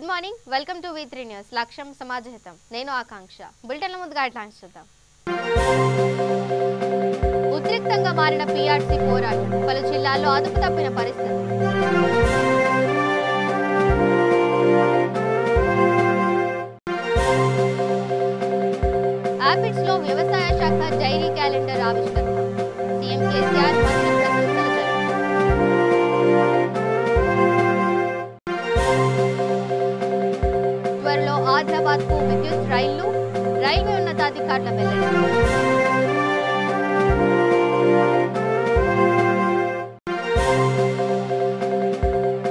Good morning, welcome to V3 news. లక్ష్యం సమాజహితం. నేను ఆకాంక్ష. బులెటిన్ల ముందుగా హెడ్లైన్స్ చూద్దాం. ఉద్రిక్తంగా మారిన PRC పోరాటం, పలు జిల్లాల్లో అదుపు తప్పిన పరిస్థితి. యాపిడ్స్ లో వ్యవసాయ శాఖ డైరీ క్యాలెండర్ ఆవిష్కరణ, సీఎం కేసీఆర్ మంత్రి ప్రశంసలు త్వరలో ఆదిలాబాద్ కు విద్యుత్ రైళ్లు, రైల్వే ఉన్నతాధికారుల వెల్లడి.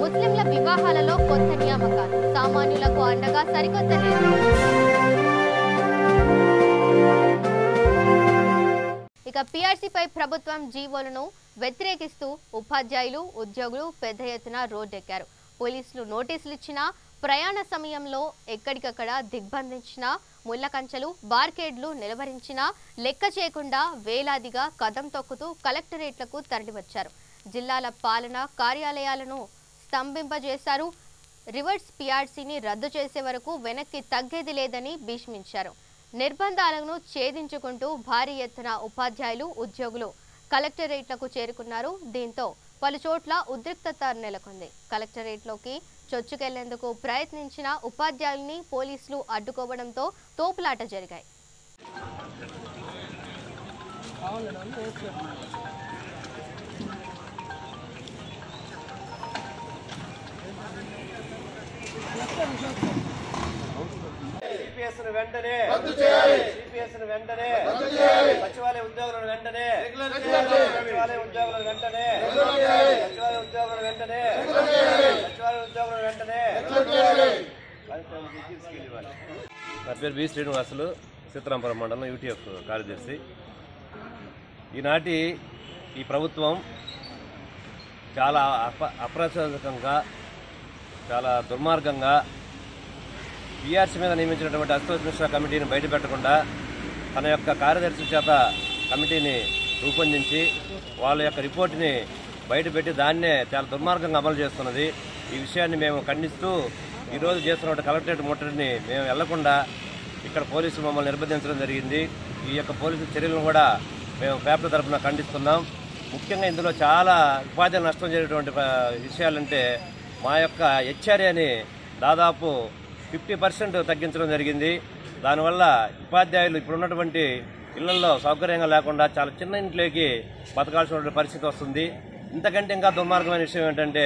ముస్లింల వివాహాలలో కొత్త నియామకాలు, సామాన్యులకు అండగా సరికొత్త నిర్ణయం. ఇక PRCపై ప్రభుత్వం జీవోలను వ్యతిరేకిస్తూ ఉపాధ్యాయులు, ఉద్యోగులు పెద్ద ఎత్తున రోడ్డెక్కారు. పోలీసులు నోటీసులు ఇచ్చినా, ప్రయాణ సమయంలో ఎక్కడికక్కడ దిగ్బంధించిన, ముళ్ల కంచెలు, బార్కేడ్లు నిలవరించినా లెక్క చేయకుండా వేలాదిగా కదం తొక్కుతూ కలెక్టరేట్లకు తరలివచ్చారు. జిల్లాల పాలన కార్యాలయాలను స్తంభింపజేశారు. రివర్స్ PRCని రద్దు చేసే వరకు వెనక్కి తగ్గేది లేదని భీష్మించారు. నిర్బంధాలను ఛేదించుకుంటూ భారీ ఎత్తున ఉపాధ్యాయులు, ఉద్యోగులు కలెక్టరేట్లకు చేరుకున్నారు. దీంతో పలుచోట్ల ఉద్రిక్తత నెలకొంది. కలెక్టరేట్లోకి చొచ్చుకెళ్లేందుకు ప్రయత్నించిన ఉపాధ్యాయుల్ని పోలీసులు అడ్డుకోవడంతో తోపులాట జరిగాయి. సచివాలయ ఉద్యోగులను వెంటనే నా పేరు బి శ్రీనివాసులు, సీతారాంపురం మండలం UTF కార్యదర్శి. ఈనాటి ఈ ప్రభుత్వం చాలా అప్రచారకంగా, చాలా దుర్మార్గంగా PRC మీద నియమించినటువంటి అశోక్ మిశ్రా కమిటీని బయటపెట్టకుండా తన యొక్క కార్యదర్శి చేత కమిటీని రూపొందించి వాళ్ళ యొక్క రిపోర్టుని బయటపెట్టి దాన్నే చాలా దుర్మార్గంగా అమలు చేస్తున్నది. ఈ విషయాన్ని మేము ఖండిస్తూ ఈరోజు చేస్తున్న కలెక్టరేట్ ముట్టడిని మేము వెళ్లకుండా ఇక్కడ పోలీసులు మమ్మల్ని నిర్బంధించడం జరిగింది. ఈ యొక్క పోలీసు చర్యలను కూడా మేము పేపర్ తరఫున ఖండిస్తున్నాం. ముఖ్యంగా ఇందులో చాలా ఉపాధి నష్టం జరిగినటువంటి విషయాలంటే మా యొక్క హెచ్ఆర్ఏని దాదాపు 50% తగ్గించడం జరిగింది. దానివల్ల ఉపాధ్యాయులు ఇప్పుడున్నటువంటి ఇళ్లలో సౌకర్యంగా లేకుండా చాలా చిన్న ఇంట్లోకి బతకాల్సిన పరిస్థితి వస్తుంది. ఇంతకంటే ఇంకా దుర్మార్గమైన విషయం ఏంటంటే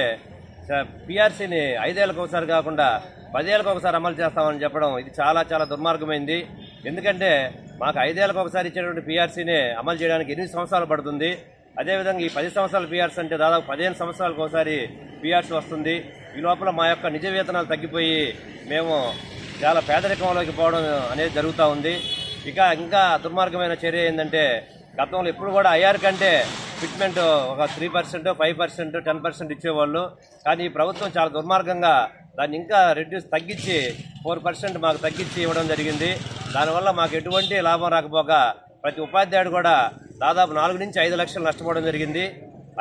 PRCని 5 ఏళ్లకు ఒకసారి కాకుండా 10 ఏళ్లకు ఒకసారి అమలు చేస్తామని చెప్పడం ఇది చాలా చాలా దుర్మార్గమైంది. ఎందుకంటే మాకు 5 ఏళ్లకు ఒకసారి ఇచ్చేటువంటి PRCని అమలు చేయడానికి 8 సంవత్సరాలు పడుతుంది. అదేవిధంగా ఈ 10 సంవత్సరాల PRC అంటే దాదాపు 15 సంవత్సరాలకు ఒకసారి PRC వస్తుంది. ఈ లోపల మా యొక్క నిజ వేతనాలు తగ్గిపోయి మేము చాలా పేదరికంలోకి పోవడం అనేది జరుగుతూ ఉంది. ఇంకా దుర్మార్గమైన చర్య ఏంటంటే గతంలో ఎప్పుడు కూడా IR కంటే ఫిట్మెంట్ ఒక 3%, 5%, 10% ఇచ్చేవాళ్ళు. కానీ ఈ ప్రభుత్వం చాలా దుర్మార్గంగా దాన్ని ఇంకా తగ్గించి 4% మాకు తగ్గించి ఇవ్వడం జరిగింది. దానివల్ల మాకు ఎటువంటి లాభం రాకపోగా ప్రతి ఉపాధ్యాయుడు కూడా దాదాపు 4 నుంచి 5 లక్షలు నష్టపోవడం జరిగింది.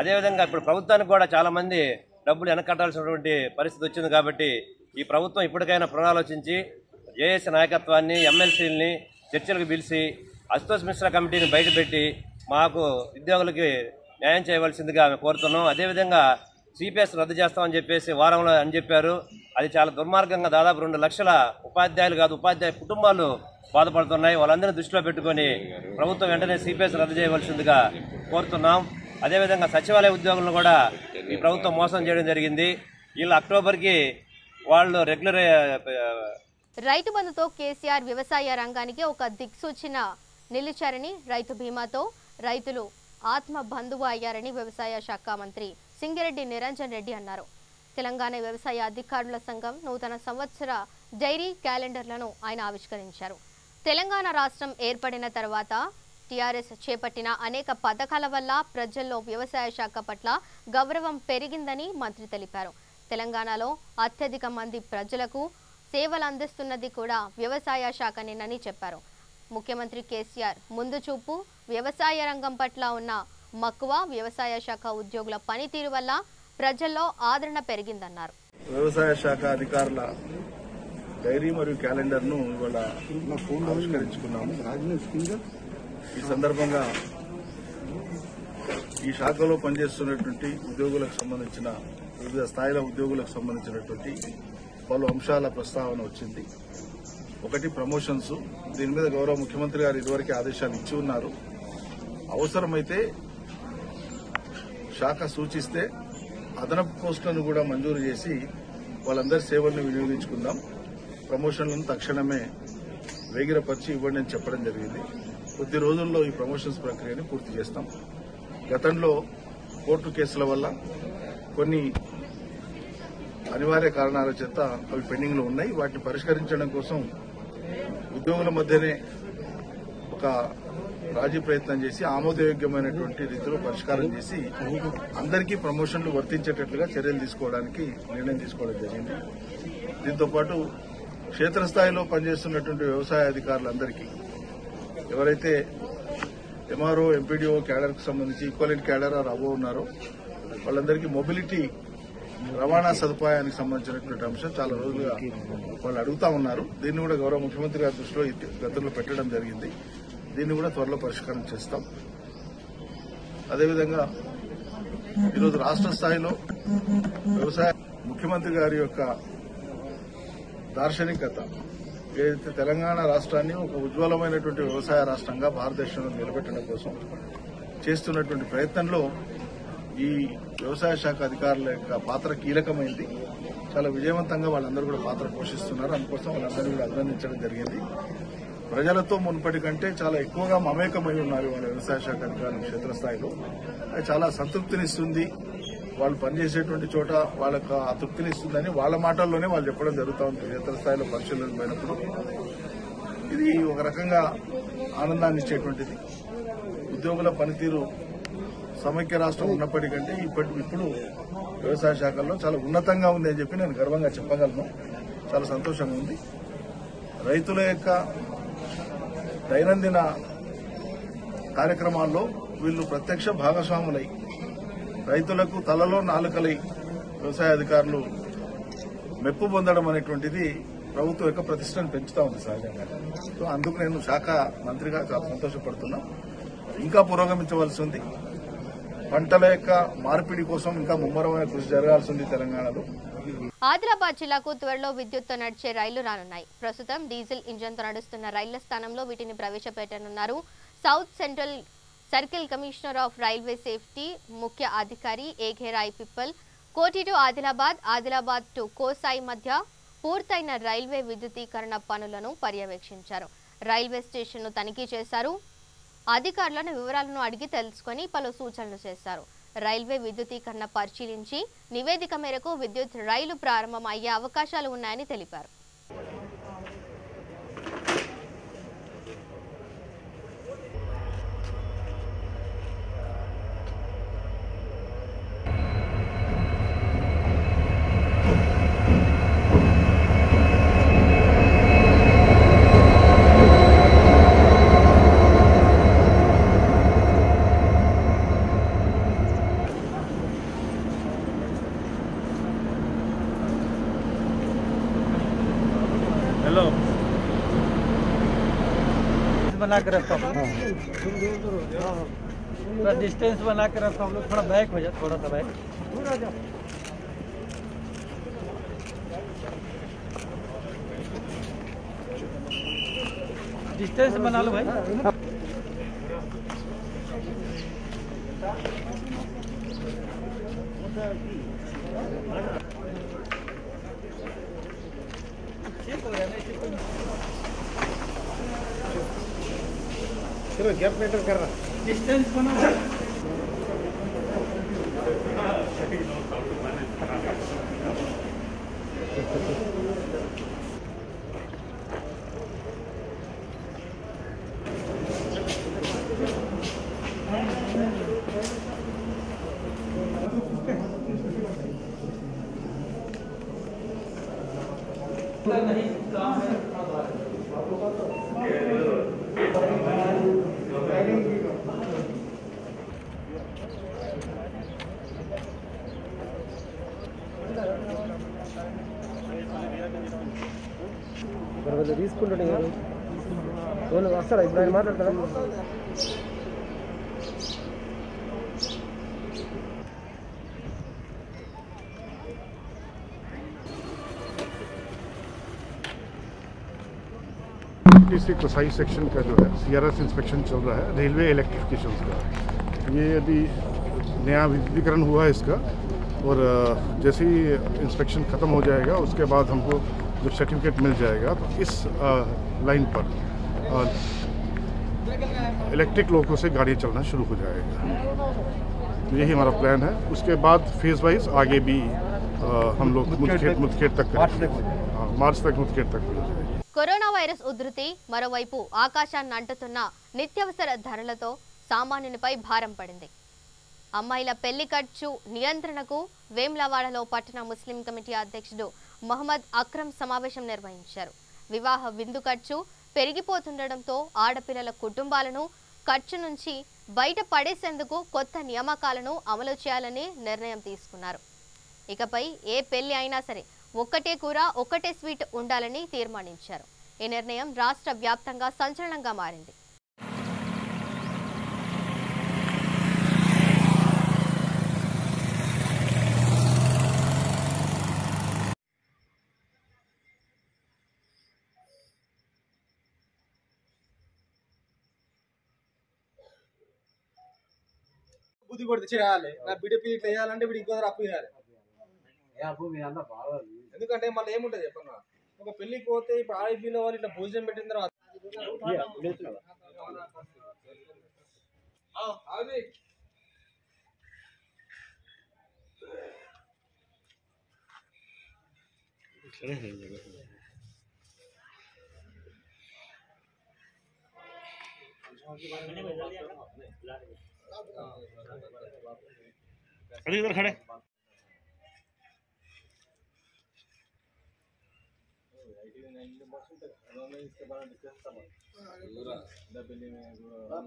అదేవిధంగా ఇప్పుడు ప్రభుత్వానికి కూడా చాలామంది డబ్బులు వెనకట్టాల్సినటువంటి పరిస్థితి వచ్చింది. కాబట్టి ఈ ప్రభుత్వం ఇప్పటికైనా పునరాలోచించి JS నాయకత్వాన్ని, MLCలని చర్చలకు పిలిచి అశోక్ మిశ్రా కమిటీని బయటపెట్టి మాకు ఉద్యోగులకి న్యాయం చేయవలసిందిగా మేము కోరుతున్నాం. అదేవిధంగా CPS రద్దు చేస్తామని చెప్పేసి వారంలో అని చెప్పారు. అది చాలా దుర్మార్గంగా దాదాపు 2 లక్షల ఉపాధ్యాయులు కాదు, ఉపాధ్యాయ కుటుంబాలు బాధపడుతున్నాయి. వాళ్ళందరినీ దృష్టిలో పెట్టుకొని ప్రభుత్వం వెంటనే CPS రద్దు చేయవలసిందిగా కోరుతున్నాం. అదేవిధంగా సచివాలయ ఉద్యోగులను కూడా ఈ ప్రభుత్వం మోసం చేయడం జరిగింది. వీళ్ళు అక్టోబర్కి వాళ్ళు రెగ్యులర్ రైతు బంధుతో కేసీఆర్ వ్యవసాయ రంగానికి ఒక దిక్సూచిన నిలిచారని, రైతు బీమాతో రైతులు ఆత్మ బంధువు అయ్యారని వ్యవసాయ శాఖ మంత్రి సింగిరెడ్డి నిరంజన్ రెడ్డి అన్నారు. తెలంగాణ వ్యవసాయ అధికారుల సంఘం నూతన సంవత్సర డైరీ క్యాలెండర్లను ఆయన ఆవిష్కరించారు. తెలంగాణ రాష్ట్రం ఏర్పడిన తర్వాత TRS చేపట్టిన అనేక పథకాల వల్ల ప్రజల్లో వ్యవసాయ శాఖ పట్ల గౌరవం పెరిగిందని మంత్రి తెలిపారు. తెలంగాణలో అత్యధిక మంది ప్రజలకు సేవలు అందిస్తున్నది కూడా వ్యవసాయ శాఖనేనని చెప్పారు. ముఖ్యమంత్రి కేసీఆర్ ముందు చూపు, వ్యవసాయ రంగం పట్ల ఉన్న మక్కువ, వ్యవసాయ శాఖ ఉద్యోగుల పనితీరు వల్ల ప్రజల్లో ఆదరణ పెరిగిందన్నారు. వ్యవసాయ శాఖ అధికారుల డైరీ మరియు క్యాలెండర్ను ఇవాళ ఆవిష్కరించుకున్నాము. ఈ సందర్భంగా ఈ శాఖలో పనిచేస్తున్నటువంటి ఉద్యోగులకు సంబంధించిన వివిధ స్థాయిల ఉద్యోగులకు సంబంధించినటువంటి పలు అంశాల ప్రస్తావన వచ్చింది. ఒకటి ప్రమోషన్స్. దీని మీద గౌరవ ముఖ్యమంత్రి గారు ఇదివరకే ఆదేశాలు ఇచ్చి ఉన్నారు. అవసరమైతే శాఖ సూచిస్తే అదనపు పోస్టులను కూడా మంజూరు చేసి వాళ్ళందరి సేవలను వినియోగించుకుందాం. ప్రమోషన్లను తక్షణమే వేగిరపరిచి ఇవ్వండి అని చెప్పడం జరిగింది. కొద్ది రోజుల్లో ఈ ప్రమోషన్స్ ప్రక్రియను పూర్తి చేస్తాం. గతంలో కోర్టు కేసుల వల్ల కొన్ని అనివార్య కారణాల చేత అవి పెండింగ్ లో ఉన్నాయి. వాటిని పరిష్కరించడం కోసం ఉద్యోగుల మధ్యనే ఒక రాజీ ప్రయత్నం చేసి ఆమోదయోగ్యమైనటువంటి రీతిలో పరిష్కారం చేసి అందరికీ ప్రమోషన్లు వర్తించేటట్లుగా చర్యలు తీసుకోవడానికి నిర్ణయం తీసుకోవడం జరిగింది. దీంతో పాటు క్షేత్రస్థాయిలో పనిచేస్తున్నటువంటి వ్యవసాయ అధికారులందరికీ ఎవరైతే ఎంఆర్ఓ, ఎంపీడీఓ క్యాడర్కు సంబంధించి ఈక్వలెంట్ క్యాడర్ అబో ఉన్నారో వాళ్ళందరికీ మొబిలిటీ రవాణా సదుపాయానికి సంబంధించినటువంటి అంశం చాలా రోజులుగా వాళ్ళు అడుగుతా ఉన్నారు. దీన్ని కూడా గౌరవ ముఖ్యమంత్రి గారి దృష్టిలో గతంలో పెట్టడం జరిగింది. దీన్ని కూడా త్వరలో పరిష్కారం చేస్తాం. అదేవిధంగా ఈరోజు రాష్ట్ర స్థాయిలో వ్యవసాయ ముఖ్యమంత్రి గారి యొక్క దార్శనికత ఏదైతే తెలంగాణ రాష్ట్రాన్ని ఒక ఉజ్వలమైనటువంటి వ్యవసాయ రాష్ట్రంగా భారతదేశంలో నిలబెట్టడం కోసం చేస్తున్నటువంటి ప్రయత్నంలో ఈ వ్యవసాయ శాఖ అధికారుల యొక్క పాత్ర కీలకమైంది. చాలా విజయవంతంగా వాళ్ళందరూ కూడా పాత్ర పోషిస్తున్నారు. అందుకోసం వాళ్ళందరూ కూడా అభినందించడం జరిగింది. ప్రజలతో మునుపటి కంటే చాలా ఎక్కువగా మమేకమై ఉన్నారు వాళ్ళ వ్యవసాయ శాఖ అధికారులు క్షేత్రస్థాయిలో. అది చాలా సంతృప్తినిస్తుంది. వాళ్ళు పనిచేసేటువంటి చోట వాళ్ళకు ఆ తృప్తినిస్తుందని వాళ్ళ మాటల్లోనే వాళ్ళు చెప్పడం జరుగుతూ ఉంది. క్షేత్రస్థాయిలో పరిశీలనకు పోయినప్పుడు ఇది ఒక రకంగా ఆనందాన్ని ఇచ్చేటువంటిది. ఉద్యోగుల పనితీరు సమైక్య రాష్ట్రం ఉన్నప్పటికంటే ఇప్పుడు వ్యవసాయ శాఖల్లో చాలా ఉన్నతంగా ఉంది అని చెప్పి నేను గర్వంగా చెప్పగలను. చాలా సంతోషంగా ఉంది. రైతుల యొక్క దైనందిన కార్యక్రమాల్లో వీళ్ళు ప్రత్యక్ష భాగస్వాములై రైతులకు తలలో నాలుకలై వ్యవసాయ అధికారులు మెప్పు పొందడం అనేటువంటిది ప్రభుత్వం యొక్క ప్రతిష్టను పెంచుతా ఉంది సహజంగా. సో అందుకు నేను శాఖ మంత్రిగా చాలా సంతోషపడుతున్నా. ఇంకా పురోగమించవలసి ఉంది. పంటల యొక్క మార్పిడి కోసం ఇంకా ముమ్మరమైన కృషి జరగాల్సి ఉంది తెలంగాణలో. ఆదిలాబాద్ జిల్లాకు త్వరలో విద్యుత్తో నడిచే రైళ్లు రానున్నాయి. ప్రస్తుతం డీజిల్ ఇంజన్తో నడుస్తున్న రైళ్ల స్థానంలో వీటిని ప్రవేశపెట్టనున్నారు. South central circle commissioner of railway safety ముఖ్య అధికారి ఏఘేరాయ్ Pimpalkhuti to Adilabad, Adilabad to Kosai మధ్య పూర్తయిన రైల్వే విద్యుతీకరణ పనులను పర్యవేక్షించారు. రైల్వే స్టేషన్ను తనిఖీ చేశారు. అధికారులను వివరాలను అడిగి తెలుసుకుని పలు సూచనలు చేశారు. రైల్వే విద్యుతీకరణ పరిశీలించి నివేదిక మేరకు విద్యుత్ రైలు ప్రారంభం అయ్యే అవకాశాలు ఉన్నాయని తెలిపారు. हेलो बना के रखो, थोड़ा डिस्टेंस बना के रखो। हम लोग थोड़ा बैक हो जाए, थोड़ा सा बैक। डिस्टेंस बना लो भाई। चलो गैप मेंटेन कर रहा डिस्टेंस बनाओ। नहीं काम है మరి వాళ్ళు తీసుకుంటాడు ఎవరు వస్తాడా ఇప్పుడు ఆయన మాట్లాడతారా तीसरी कोसाई सेक्शन का जो है CRS इंस्पेक्शन चल रहा है रेलवे इलेक्ट्रिफिकेशन का। ये अभी नया विद्युतीकरण हुआ है इसका और जैसे ही इंस्पेक्शन ख़त्म हो जाएगा उसके बाद हमको जब सर्टिफिकेट मिल जाएगा तो इस लाइन पर इलेक्ट्रिक लोगों से गाड़ी चलना शुरू हो जाएगा। तो यही हमारा प्लान है। उसके बाद फेज़ वाइज आगे भी हम लोग मुदखेड़ तक मार्च तक मुदखेड़ तक हो जाएगा। కరోనా వైరస్ ఉధృతి మరోవైపు ఆకాశాన్ని అంటుతున్న నిత్యావసర ధరలతో సామాన్యునిపై భారం పడింది. అమ్మాయిల పెళ్లి ఖర్చు నియంత్రణకు వేములవాడలో పట్టణ ముస్లిం కమిటీ అధ్యక్షుడు మహమ్మద్ అక్రమ్ సమావేశం నిర్వహించారు. వివాహ విందు ఖర్చు పెరిగిపోతుండటంతో ఆడపిల్లల కుటుంబాలను ఖర్చు నుంచి బయట పడేసేందుకు కొత్త నియామకాలను అమలు చేయాలని నిర్ణయం తీసుకున్నారు. ఇకపై ఏ పెళ్లి అయినా సరే ఒక్కటే కూర ఒక్కటే స్వీట్ ఉండాలని తీర్మానించారు. ఈ నిర్ణయం రాష్ట్ర వ్యాప్తంగా సంచలనంగా మారింది. బుద్ధి కొడితే చేయాలి. నా బిడ్డ పీరియడ్ వేయాలంటే వీడికి ఇంకో అప్పు చేయాలి. ఎందుకంటే మళ్ళీ ఏముంటది చెప్పన్నా, ఒక పెళ్లికి పోతే ఇప్పుడు ఆడపిల్ల వాళ్ళు ఇట్లా భోజనం పెట్టిన తర్వాత इधर खड़े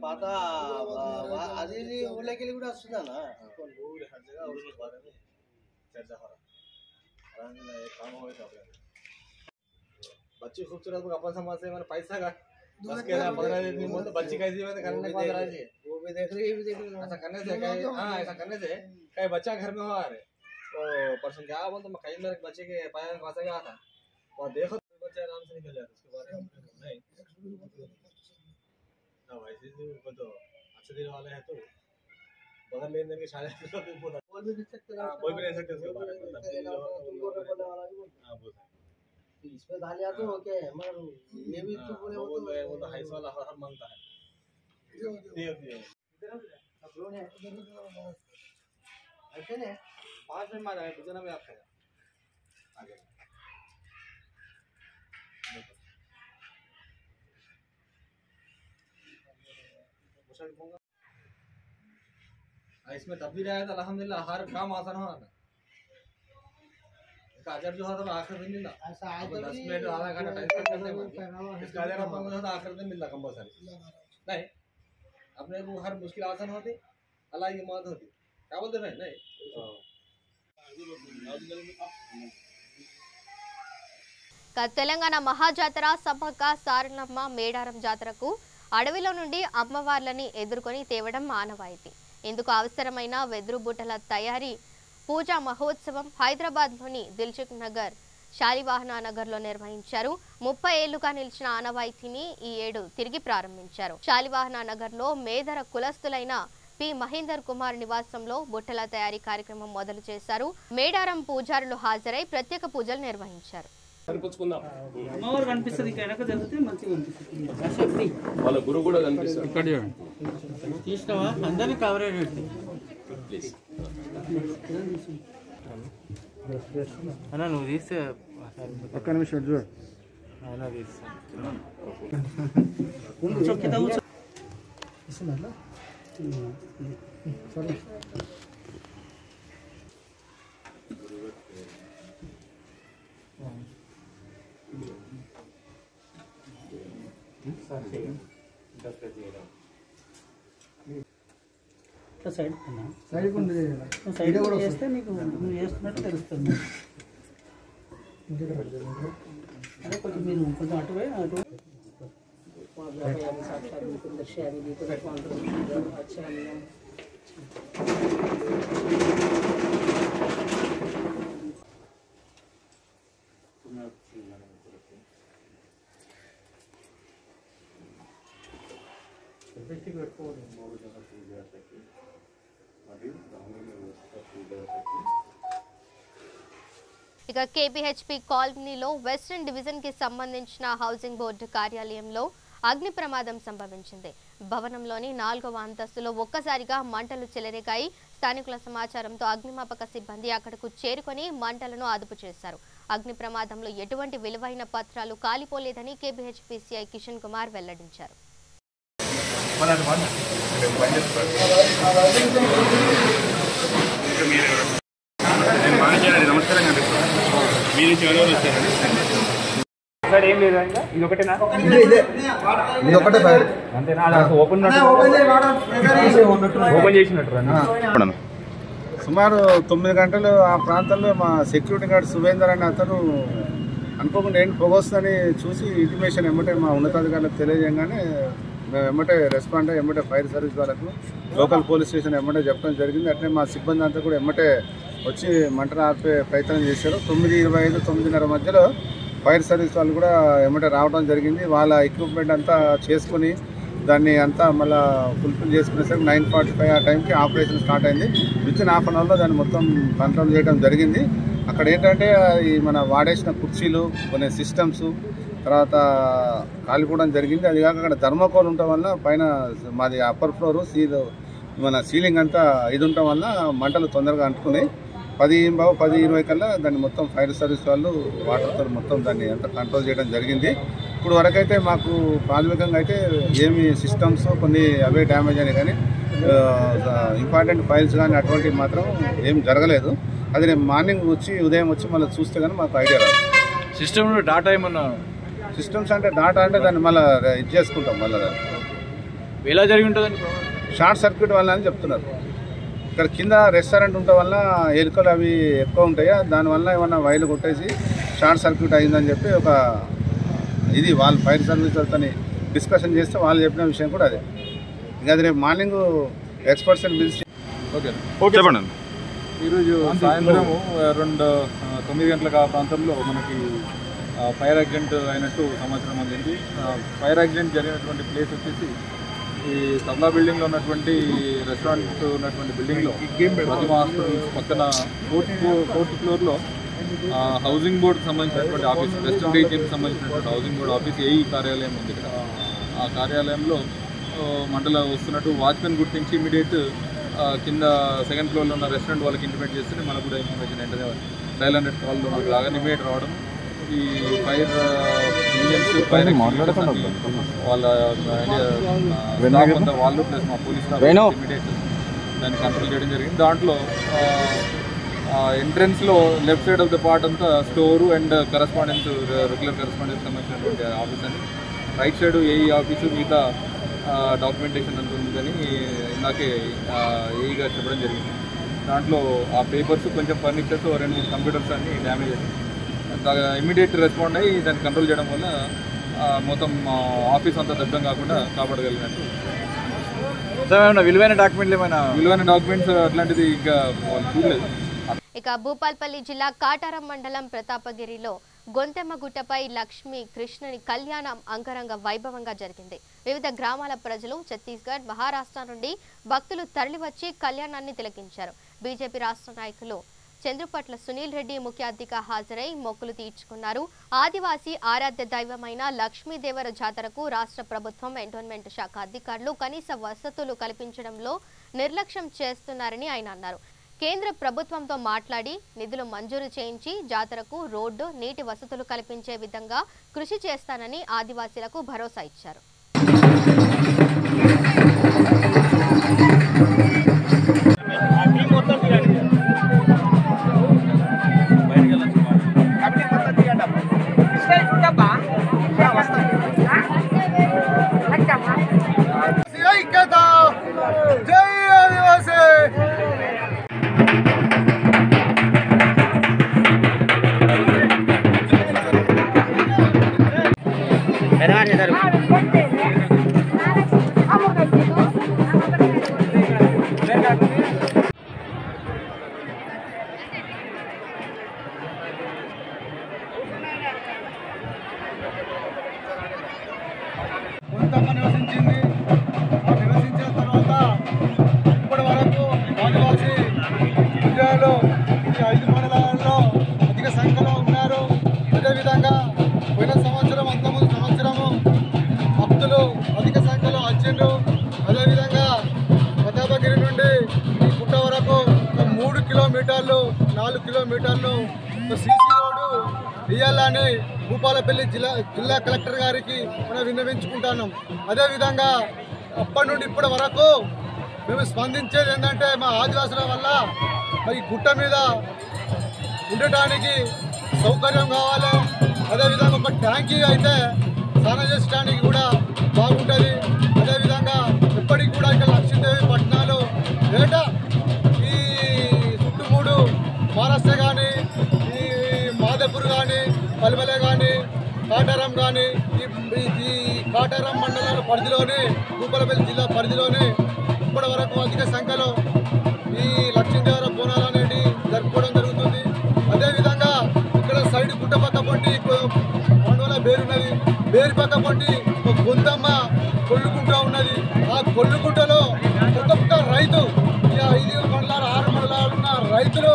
పాత అది ఊళ్ళకి వెళ్ళి కూడా వస్తుందా बच्ची खूबसूरत को अपन समाज से मैंने पैसा का बस के 15 दिन में तो बच्ची कैसी है करने के बाद वो भी देख रही ऐसा करने से हां ऐसा करने से कई बच्चा घर में हुआ रे तो परसों क्या बोल तो मैं कई मेरे बच्चे के पाया में फंसा गया था और देखो बच्चा आराम से निकल जाता उसके बारे में नहीं ना वैसे उनको तो अच्छे दिल वाले हैं तो बगल लेन देन के शायद बोल भी नहीं सकते उसके बारे में हां बोल इसमें डालिया तो ओके मगर ये भी तो बोले वो तो हाइस वाला हर मांगता है दियो अब लोग है ऐसे ने 5 मिनट में आ जाए कितना भी आप खाएगा आगे इसमें तब भी रहा था अल्हम्दुलिल्लाह हर काम आसान हो रहा था अजर जो था आखिर दिन मिला 10 मिनट आधा घंटा टाइम करते हैं इसका अजर अपन को था आखिर दिन मिलता कंपलसरी नहीं अपने को हर मुश्किल आसान होती अल्लाह की मदद होती क्या बोलते भाई नहीं తెలంగాణ మహాజాతర సభక సారలమ్మ మేడారం జాతరకు అడవిలో నుండి అమ్మవార్లని ఎదుర్కొని తేవడం ఆనవాయితీ. ఇందుకు అవసరమైన వెదురు బుట్టల తయారీ పూజా మహోత్సవం హైదరాబాద్లోని దిల్సుఖ్ నగర్ శాలివాహన నగర్లో నిర్వహించారు. 30 ఏళ్లుగా నిలిచిన ఆనవాయితీని ఈ ఏడు తిరిగి ప్రారంభించారు. శాలివాహన నగర్లో మేదర కులస్తులైన పి మహేందర్ కుమార్ నివాసంలో బుట్టల తయారీ కార్యక్రమం మొదలు చేశారు. మేడారం పూజారులు హాజరై ప్రత్యేక పూజలు నిర్వహించారు. అమ్మవారు కనిపిస్తుంది కనుక జరిగితే మంచిగా ఉంటుంది. వాళ్ళ గురువు కూడా కనిపిస్తుంది. ఇక్కడ చూడండి తీసినావా అందరినీ కవరేజ్ పెట్టి అన్న నువ్వు తీస్తే ఒక్క నిమిషం చూడు ఆయన తీస్తా సైడ్ సైడ్ కూడా చేస్తే నీకు నువ్వు చేస్తున్నట్టు తెలుస్తుంది. అదే కొంచెం మీరు కొంచెం అటువే అటు ఇక కేపీహెచ్పీ కాలనీలో వెస్టర్న్ డివిజన్ కి సంబంధించిన హౌసింగ్ బోర్డు కార్యాలయంలో అగ్ని ప్రమాదం సంభవించింది. భవనంలోని 4వ అంతస్తులో ఒక్కసారిగా మంటలు చెలరేగాయి. స్థానికుల సమాచారంతో అగ్నిమాపక సిబ్బంది అక్కడకు చేరుకొని మంటలను అదుపు చేశారు. అగ్ని ప్రమాదంలో ఎటువంటి విలువైన పత్రాలు కాలిపోలేదని కేపీహెచ్పీ సిఐ కిషన్ కుమార్ వెల్లడించారు. సార్ ఏం లేదు ఇంకా ఇది ఒకటేనా అంతేనా ఓపెన్ చేసినట్టు సుమారు 9 గంటలు ఆ ప్రాంతంలో మా సెక్యూరిటీ గార్డ్ సువేందర్ అనే అతను అనుకోకుండా ఏంటి పొగ వస్తుందని చూసి ఇంటిమేషన్ ఎమ్మటే మా ఉన్నతాధికారులకు తెలియజేయగానే మేము ఎమ్మటే రెస్పాండ్ అయ్యి ఎమ్మటే ఫైర్ సర్వీస్ వాళ్ళకు లోకల్ పోలీస్ స్టేషన్ ఎమ్మటే చెప్పడం జరిగింది. అట్లే మా సిబ్బంది అంతా కూడా ఎమ్మటే వచ్చి మంటను ఆపే ప్రయత్నం చేశారు. 9:25, 9:30 మధ్యలో ఫైర్ సర్వీస్ వాళ్ళు కూడా ఎమ్మటే రావడం జరిగింది. వాళ్ళ ఎక్విప్మెంట్ అంతా చేసుకుని దాన్ని అంతా మళ్ళీ ఫుల్ఫిల్ చేసుకునేసరికి 9:45 ఆ టైంకి ఆపరేషన్ స్టార్ట్ అయింది. వితిన్ హాఫ్ అన్ అవర్లో దాన్ని మొత్తం కంట్రోల్ చేయడం జరిగింది. అక్కడ ఏంటంటే ఈ మన వాడేసిన కుర్చీలు, కొన్ని సిస్టమ్స్ తర్వాత కాలిపోవడం జరిగింది. అది కాక అక్కడ థర్మోకోల్ ఉండటం వల్ల పైన మాది అప్పర్ ఫ్లోరు మన సీలింగ్ అంతా ఇది ఉండటం వల్ల మంటలు తొందరగా అంటుకున్నాయి. 10:20 కల్లా దాన్ని మొత్తం ఫైర్ సర్వీస్ వాళ్ళు వాటర్తో మొత్తం దాన్ని అంతా కంట్రోల్ చేయడం జరిగింది. ఇప్పుడు వరకైతే మాకు ప్రాథమికంగా అయితే ఏమి సిస్టమ్స్ కొన్ని అవే డ్యామేజ్ అయినాయి, కానీ ఇంపార్టెంట్ ఫైల్స్ కానీ అటువంటివి మాత్రం ఏం జరగలేదు. అది నేను మార్నింగ్ ఉదయం వచ్చి మళ్ళీ చూస్తే కానీ మాకు ఐడియా రాదు. సిస్టంలో డాటా ఏమన్నా సిస్టమ్స్ అంటే డాటా అంటే దాన్ని మళ్ళీ ఇది చేసుకుంటాం. మళ్ళీ దాన్ని ఎలా జరిగి ఉంటుందని షార్ట్ సర్క్యూట్ వల్ల అని చెప్తున్నారు. ఇక్కడ కింద రెస్టారెంట్ ఉండటం వల్ల ఎలుకలు అవి ఎక్కువ ఉంటాయా, దానివల్ల ఏమన్నా వైర్లు కొట్టేసి షార్ట్ సర్క్యూట్ అయిందని చెప్పి ఒక ఇది వాళ్ళు ఫైర్ సర్వీస్ వాళ్ళతో డిస్కషన్ చేస్తే వాళ్ళు చెప్పిన విషయం కూడా అదే. ఇంకా అది రేపు మార్నింగ్ ఎక్స్పర్ట్స్ని పిలిచి చెప్పండి. ఈరోజు సాయంత్రం అరౌండ్ 9 గంటలకు ఆ ప్రాంతంలో మనకి ఫైర్ యాక్సిడెంట్ అయినట్టు సమాచారం అందింది. ఫైర్ యాక్సిడెంట్ జరిగినటువంటి ప్లేస్ వచ్చేసి ఈ తబ్లా బిల్డింగ్లో ఉన్నటువంటి రెస్టారెంట్ ఉన్నటువంటి బిల్డింగ్లో ప్రతిమ హాస్పిటల్ పక్కన 4th ఫ్లోర్లో హౌసింగ్ బోర్డుకి సంబంధించినటువంటి ఆఫీస్, వెస్టర్న్ రీజియన్కి సంబంధించినటువంటి హౌసింగ్ బోర్డు ఆఫీస్ ఏఈ కార్యాలయం ఉంది ఇక్కడ. ఆ కార్యాలయంలో మంటలు వస్తున్నట్టు వాచ్మెన్ గుర్తించి ఇమీడియట్ కింద 2nd ఫ్లోర్లో ఉన్న రెస్టారెంట్ వాళ్ళకి ఇంటిమేట్ చేస్తే మనకు కూడా ఇన్ఫర్మేషన్ ఏంటంటే డైల్ 100 కాల్లో మనకు లాగా ఇమీడియట్ రావడం. ఈ ఫైర్ ఇంజన్స్ ఫైర్ వాళ్ళ వాళ్ళు ప్లస్ మా పోలీస్ స్టాఫ్ ఇమీడియట్ దాన్ని కంట్రోల్ చేయడం జరిగింది. దాంట్లో ఎంట్రన్స్లో left side of the part అంతా store and correspondence, regular correspondence సంబంధించినటువంటి ఆఫీస్ అని, రైట్ సైడ్ ఏఈ ఆఫీసు, మిగతా డాక్యుమెంటేషన్ అంత ఉందని ఇందాకే ఏఈగా చెప్పడం జరిగింది. దాంట్లో ఆ పేపర్స్, కొంచెం ఫర్నిచర్స్, 2-3 కంప్యూటర్స్ అన్ని డ్యామేజ్ అయ్యాయి. ఇమీడియట్ రెస్పాండ్ అయ్యి దాన్ని కంట్రోల్ చేయడం వల్ల మొత్తం ఆఫీస్ అంతా దగ్ధం కాకుండా కాపాడగలిగినట్టు. విలువైన డాక్యుమెంట్స్ అట్లాంటిది ఇంకా వాళ్ళు చూడలేదు. ఇక భూపాల్పల్లి జిల్లా కాటారం మండలం ప్రతాపగిరిలో గొంతెమ్మగుట్టపై లక్ష్మీ కృష్ణుని కళ్యాణం అంగరంగ వైభవంగా జరిగింది. వివిధ గ్రామాల ప్రజలు, ఛత్తీస్గఢ్, మహారాష్ట్ర నుండి భక్తులు తరలివచ్చి కళ్యాణాన్ని తిలకించారు. బీజేపీ రాష్ట్ర నాయకులు చంద్రుపట్ల సునీల్ రెడ్డి ముఖ్య అతిథిగా హాజరై మొక్కులు తీర్చుకున్నారు. ఆదివాసీ ఆరాధ్య దైవమైన లక్ష్మీదేవర జాతరకు రాష్ట్ర ప్రభుత్వం, ఎండోన్మెంట్ శాఖ అధికారులు కనీస వసతులు కల్పించడంలో నిర్లక్ష్యం చేస్తున్నారని ఆయన అన్నారు. కేంద్ర ప్రభుత్వంతో మాట్లాడి నిధులు మంజూరు చేయించి జాతరకు రోడ్డు, నీటి వసతులు కల్పించే విధంగా కృషి చేస్తానని ఆదివాసీలకు భరోసా ఇచ్చారు. కొంతమ్మ నివసించింది. నివసించిన తర్వాత ఇప్పటి వరకు ఆదివాసీ జిల్లాలో ఈ 5 మండలాల్లో అధిక సంఖ్యలో ఉన్నారు. అదేవిధంగా పోయిన సంవత్సరం అంతకుముందు సంవత్సరము భక్తులు అధిక సంఖ్యలో వచ్చిండ్రు. అదేవిధంగా ప్రతాపగిరి నుండి ఈ గుట్ట వరకు 3 కిలోమీటర్లు 4 కిలోమీటర్లు సీసీ రోడ్డు ఇయ్యాలని భూపాలపల్లి జిల్లా కలెక్టర్ గారికి మనం విన్నవించుకుంటున్నాం. అదేవిధంగా అప్పటి నుండి ఇప్పటి వరకు మేము స్పందించేది ఏంటంటే మా ఆదివాసుల వల్ల మరి గుట్ట మీద ఉండటానికి సౌకర్యం కావాలి. అదేవిధంగా ఒక ట్యాంకీ అయితే స్నానం చేసడానికి కూడా బాగుంటుంది. అదేవిధంగా ఇప్పటికి కూడా ఇక్కడ లక్ష్మీదేవి పట్టణాలు ఏటా ఈ చుట్టుమూడు మహారాష్ట్ర కానీ ఈ మాదేపూర్ కానీ పల్వలే కానీ కాటారం కానీ ఈ కాటారం మండలాల పరిధిలోని భూపాలపల్లి జిల్లా పరిధిలోని ఇప్పటి వరకు అధిక సంఖ్యలో ఈ లక్ష్మీదేవర బోనాలు అనేవి జరుపుకోవడం జరుగుతుంది. అదేవిధంగా ఇక్కడ సైడ్ గుట్ట పక్క పొంటి మండల బేరున్నది. బేరు పక్క పొంటి ఒక గొంతమ్మ కొల్లుకుంట ఉన్నది. ఆ కొల్లుకుంటలో ప్రతి ఒక్క రైతు 5 మండలాలు 6 మండలాలు ఉన్న రైతులు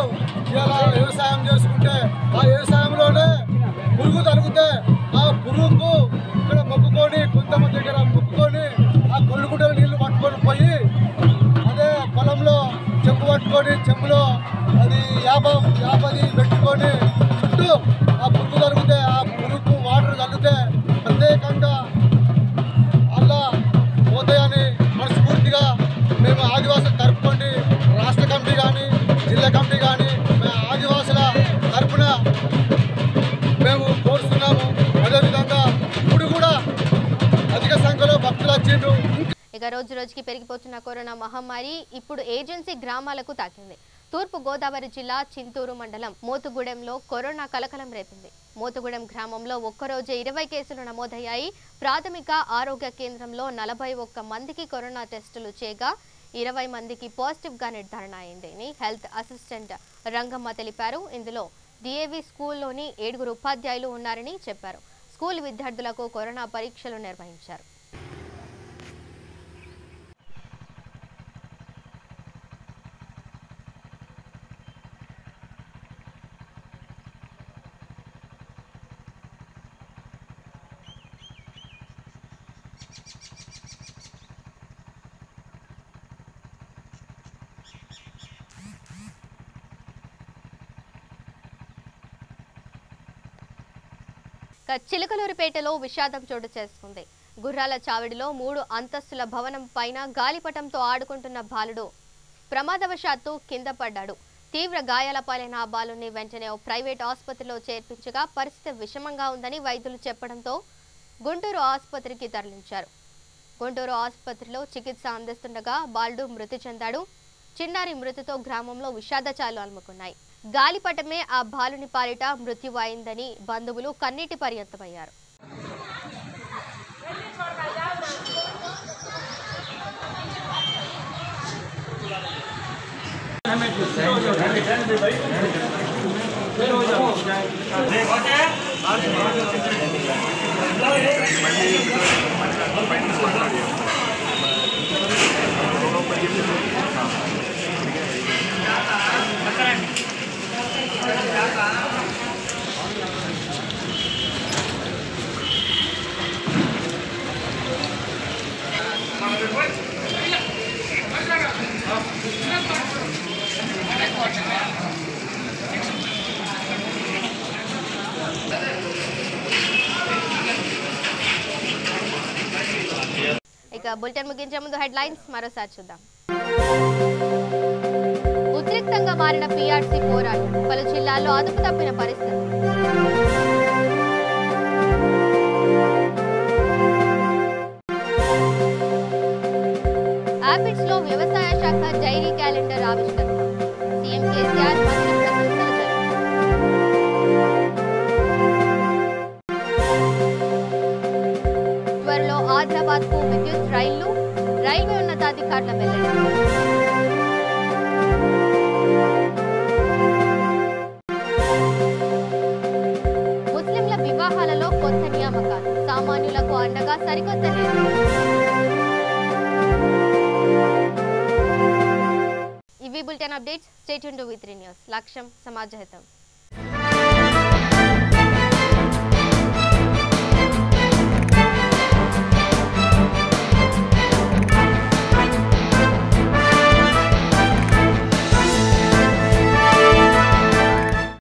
ఇలా వ్యవసాయం చేసుకుంటే ఆ వ్యవసాయంలోనే పురుగు తలిగితే ఆ పురుగుకు ఇక్కడ మొక్కుకొని కొంతమ దగ్గర మొక్కుకొని ఆ కొల్లుకుంటలో నీళ్లు పట్టుకొని పోయి అదే పొలంలో చెంబు పట్టుకొని చెంబులో అది 50 పెట్టుకొని చుట్టూ ఆ పురుగు తలిగితే ఆ పురుగుకు వాటర్ తగ్గితే ప్రత్యేకంగా అలా పోతాయని మనస్ఫూర్తిగా మేము ఆదివాసులు తరపుకోండి రాష్ట్ర కమిటీ కానీ జిల్లా కమిటీ కానీ మేము ఆదివాసుల తరపున మేము కోరుతున్నాము. అదేవిధంగా ఇప్పుడు కూడా అధిక సంఖ్యలో భక్తులు వచ్చిండ్రు. ఇక రోజు రోజుకి పెరిగిపోతున్న కరోనా మహమ్మారి ఇప్పుడు ఏజెన్సీ గ్రామాలకు తాకింది. తూర్పు గోదావరి జిల్లా చింతూరు మండలం మోతుగూడెంలో కరోనా కలకలం రేపింది. మోతుగూడెం గ్రామంలో ఒక్కరోజే 20 కేసులు నమోదయ్యాయి. ప్రాథమిక ఆరోగ్య కేంద్రంలో 41 మందికి కరోనా టెస్టులు చేయగా 20 మందికి పాజిటివ్గా నిర్ధారణ అయిందని హెల్త్ అసిస్టెంట్ రంగమ్మ తెలిపారు. ఇందులో డిఏవి స్కూల్లోని 7 ఉపాధ్యాయులు ఉన్నారని చెప్పారు. స్కూల్ విద్యార్థులకు కరోనా పరీక్షలు నిర్వహించారు. చిలకలూరిపేటలో విషాదం చోటు చేసుకుంది. గుర్రాల చావిడిలో 3 అంతస్తుల భవనం పైన గాలిపటంతో ఆడుకుంటున్న బాలుడు ప్రమాదవశాత్తు కింద పడ్డాడు. తీవ్ర గాయాల పాలైన ఆ బాలుని వెంటనే ఓ ప్రైవేట్ ఆసుపత్రిలో చేర్పించగా పరిస్థితి విషమంగా ఉందని వైద్యులు చెప్పడంతో గుంటూరు ఆసుపత్రికి తరలించారు. గుంటూరు ఆసుపత్రిలో చికిత్స అందిస్తుండగా బాలుడు మృతి చెందాడు. చిన్నారి మృతితో గ్రామంలో విషాదచాలు అలుముకున్నాయి. గాలిపటమే ఆ బాలుని పాలిట మృత్యువు అయిందని బంధువులు కన్నీటి పర్యంతమయ్యారు. ఇక బులెటిన్ ముగించే ముందు హెడ్లైన్స్ మరోసారి చూద్దాం. ఉద్రిక్తంగా మారిన పీఆర్సీ పోరాటం, పలు జిల్లాల్లో అదుపు తప్పిన పరిస్థితి. ఆపిడ్స్ లో వ్యవసాయ శాఖ డైరీ క్యాలెండర్ ఆవిష్కరణ, సీఎం కేసీఆర్ మంత్రి ప్రశంసలు జరిపారు. ఆదిలాబాద్ కు విద్యుత్ రైళ్లు, రైల్వే ఉన్నతాధికారుల వెల్లడి. ముస్లింల వివాహాలలో కొత్త నియామకాలు, సామాన్యులకు అండగా సరికొత్త నిర్ణయం. ఇవి bulletin updates. Stay tuned with 3 news. లక్ష్యం సమాజ హితం.